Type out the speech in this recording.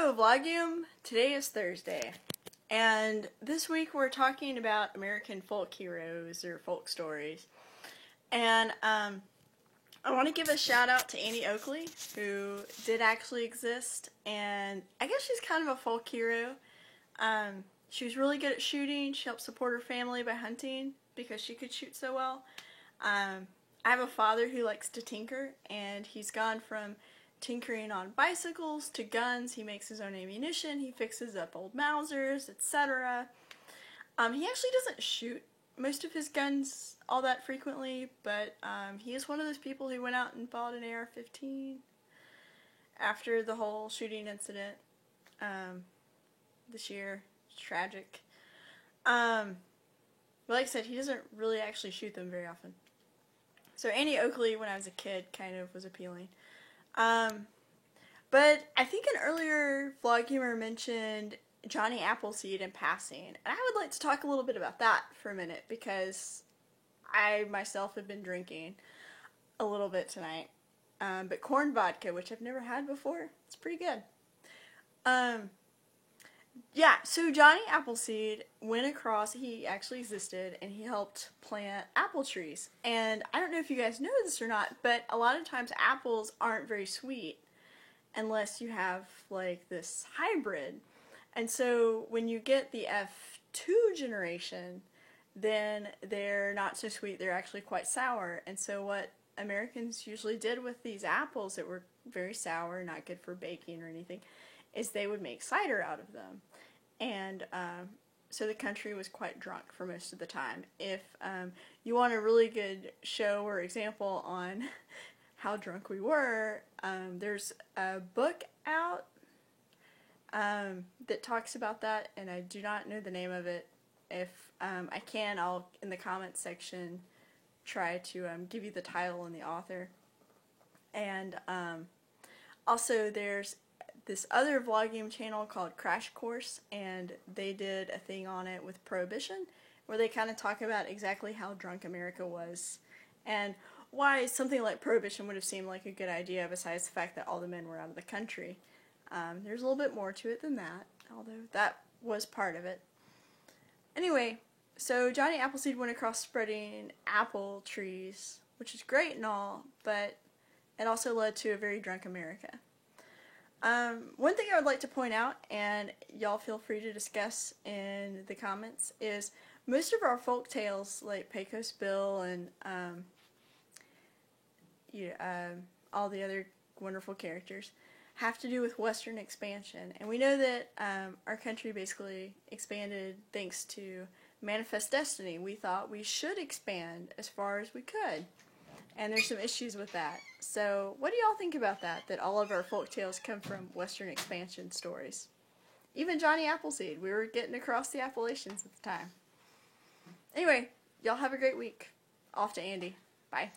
So, Vlogium, today is Thursday, and this week we're talking about American folk heroes or folk stories. And I want to give a shout out to Annie Oakley, who did actually exist, and I guess she's kind of a folk hero. She was really good at shooting. She helped support her family by hunting because she could shoot so well. I have a father who likes to tinker, and he's gone from tinkering on bicycles to guns. He makes his own ammunition. He fixes up old Mausers, etc. He actually doesn't shoot most of his guns all that frequently, but he is one of those people who went out and bought an AR-15 after the whole shooting incident this year. It's tragic. But like I said, he doesn't really actually shoot them very often. So Annie Oakley, when I was a kid, kind of was appealing. But I think an earlier vlogger mentioned Johnny Appleseed in passing, and I would like to talk a little bit about that for a minute because I myself have been drinking a little bit tonight. But corn vodka, which I've never had before, it's pretty good. Yeah, so Johnny Appleseed went across, he actually existed, and he helped plant apple trees. And I don't know if you guys know this or not, but a lot of times apples aren't very sweet unless you have, like, this hybrid. And so when you get the F2 generation, then they're not so sweet, they're actually quite sour. And so what Americans usually did with these apples that were very sour, not good for baking or anything, is they would make cider out of them. And so the country was quite drunk for most of the time. If you want a really good show or example on how drunk we were, there's a book out that talks about that, and I do not know the name of it. If I can, I'll, in the comments section, try to give you the title and the author. And also there's this other vlogging channel called Crash Course, and they did a thing on it with Prohibition, where they kind of talk about exactly how drunk America was, and why something like Prohibition would have seemed like a good idea, besides the fact that all the men were out of the country. There's a little bit more to it than that, although that was part of it. Anyway, so Johnny Appleseed went across spreading apple trees, which is great and all, but it also led to a very drunk America. One thing I would like to point out, and y'all feel free to discuss in the comments, is most of our folk tales, like Pecos Bill and all the other wonderful characters, have to do with Western expansion. And we know that our country basically expanded thanks to Manifest Destiny. We thought we should expand as far as we could. And there's some issues with that. So what do y'all think about that? That all of our folk tales come from Western expansion stories. Even Johnny Appleseed. We were getting across the Appalachians at the time. Anyway, y'all have a great week. Off to Andy. Bye.